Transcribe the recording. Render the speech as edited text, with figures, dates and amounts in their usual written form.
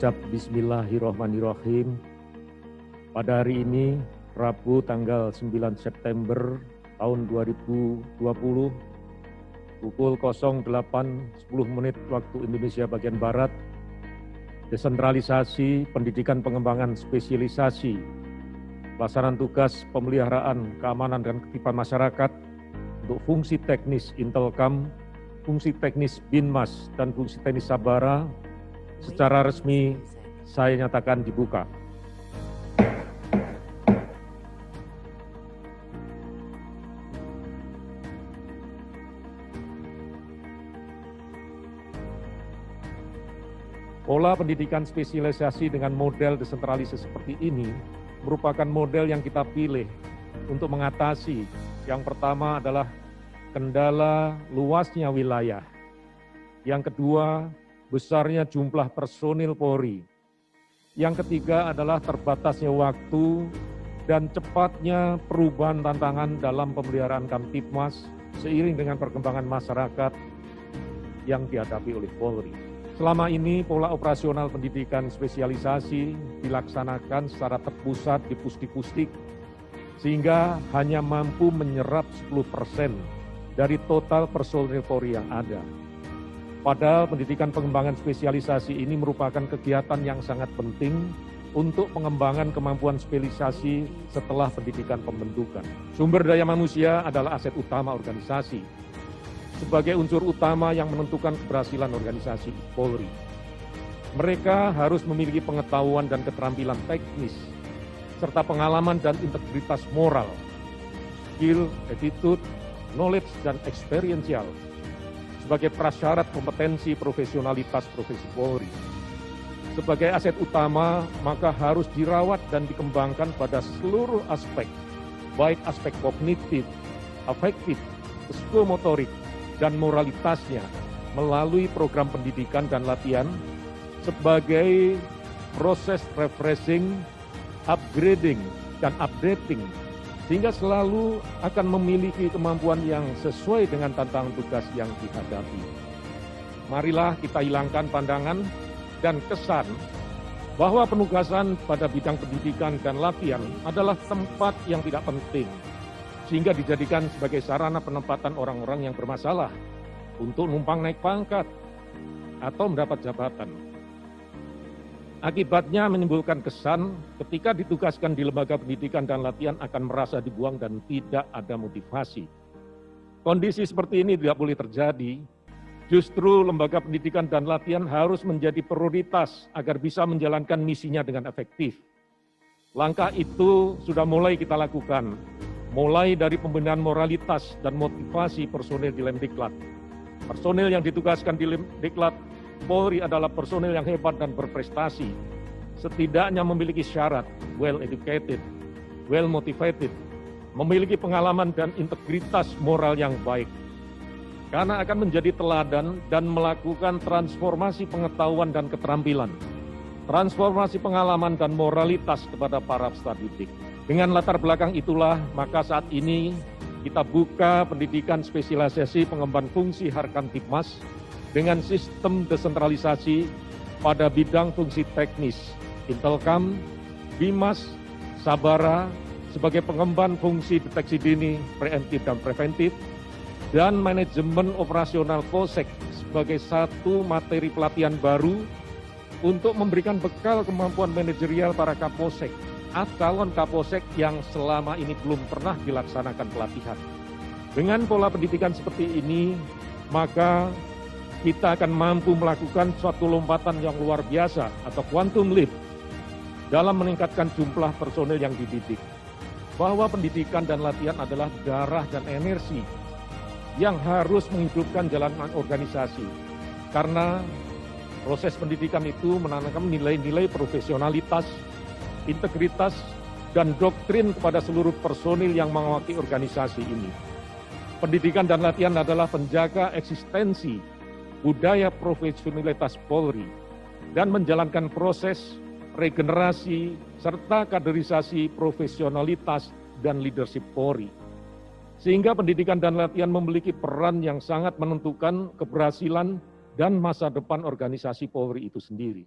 mengucap Bismillahirrahmanirrahim. Pada hari ini, Rabu tanggal 9 September tahun 2020, pukul 08.10 waktu Indonesia bagian Barat, desentralisasi pendidikan pengembangan spesialisasi, pelaksanaan tugas pemeliharaan keamanan dan ketitipan masyarakat untuk fungsi teknis Intelkam, fungsi teknis Binmas, dan fungsi teknis Sabara secara resmi saya nyatakan dibuka. Pola pendidikan spesialisasi dengan model desentralisasi seperti ini merupakan model yang kita pilih untuk mengatasi. Yang pertama adalah kendala luasnya wilayah. Yang kedua, besarnya jumlah personil Polri. Yang ketiga adalah terbatasnya waktu dan cepatnya perubahan tantangan dalam pemeliharaan Kamtibmas seiring dengan perkembangan masyarakat yang dihadapi oleh Polri. Selama ini pola operasional pendidikan spesialisasi dilaksanakan secara terpusat di pusdik-pusdik sehingga hanya mampu menyerap 10% dari total personil Polri yang ada. Padahal pendidikan pengembangan spesialisasi ini merupakan kegiatan yang sangat penting untuk pengembangan kemampuan spesialisasi setelah pendidikan pembentukan. Sumber daya manusia adalah aset utama organisasi, sebagai unsur utama yang menentukan keberhasilan organisasi Polri. Mereka harus memiliki pengetahuan dan keterampilan teknis, serta pengalaman dan integritas moral, skill, attitude, knowledge, dan experiential, sebagai prasyarat kompetensi profesionalitas profesi Polri. Sebagai aset utama, maka harus dirawat dan dikembangkan pada seluruh aspek, baik aspek kognitif, afektif, psikomotorik, dan moralitasnya melalui program pendidikan dan latihan sebagai proses refreshing, upgrading, dan updating, sehingga selalu akan memiliki kemampuan yang sesuai dengan tantangan tugas yang dihadapi. Marilah kita hilangkan pandangan dan kesan bahwa penugasan pada bidang pendidikan dan latihan adalah tempat yang tidak penting, sehingga dijadikan sebagai sarana penempatan orang-orang yang bermasalah untuk numpang naik pangkat atau mendapat jabatan. Akibatnya menimbulkan kesan ketika ditugaskan di lembaga pendidikan dan latihan akan merasa dibuang dan tidak ada motivasi. Kondisi seperti ini tidak boleh terjadi. Justru lembaga pendidikan dan latihan harus menjadi prioritas agar bisa menjalankan misinya dengan efektif. Langkah itu sudah mulai kita lakukan, mulai dari pembinaan moralitas dan motivasi personil di Lemdiklat. Personil yang ditugaskan di Lemdiklat Polri adalah personil yang hebat dan berprestasi, setidaknya memiliki syarat well educated, well motivated, memiliki pengalaman dan integritas moral yang baik. Karena akan menjadi teladan dan melakukan transformasi pengetahuan dan keterampilan, transformasi pengalaman dan moralitas kepada para peserta didik. Dengan latar belakang itulah, maka saat ini kita buka pendidikan spesialisasi pengembangan fungsi Harkamtibmas dengan sistem desentralisasi pada bidang fungsi teknis, Intelkam, Binmas, Sabara sebagai pengemban fungsi deteksi dini, preemptif dan preventif, dan manajemen operasional Polsek sebagai satu materi pelatihan baru untuk memberikan bekal kemampuan manajerial para Kapolsek atau calon Kapolsek yang selama ini belum pernah dilaksanakan pelatihan. Dengan pola pendidikan seperti ini, maka kita akan mampu melakukan suatu lompatan yang luar biasa atau quantum leap dalam meningkatkan jumlah personil yang dididik. Bahwa pendidikan dan latihan adalah darah dan energi yang harus menghidupkan jalanan organisasi. Karena proses pendidikan itu menanamkan nilai-nilai profesionalitas, integritas, dan doktrin kepada seluruh personil yang mewakili organisasi ini. Pendidikan dan latihan adalah penjaga eksistensi budaya profesionalitas Polri dan menjalankan proses regenerasi serta kaderisasi profesionalitas dan leadership Polri. Sehingga pendidikan dan latihan memiliki peran yang sangat menentukan keberhasilan dan masa depan organisasi Polri itu sendiri.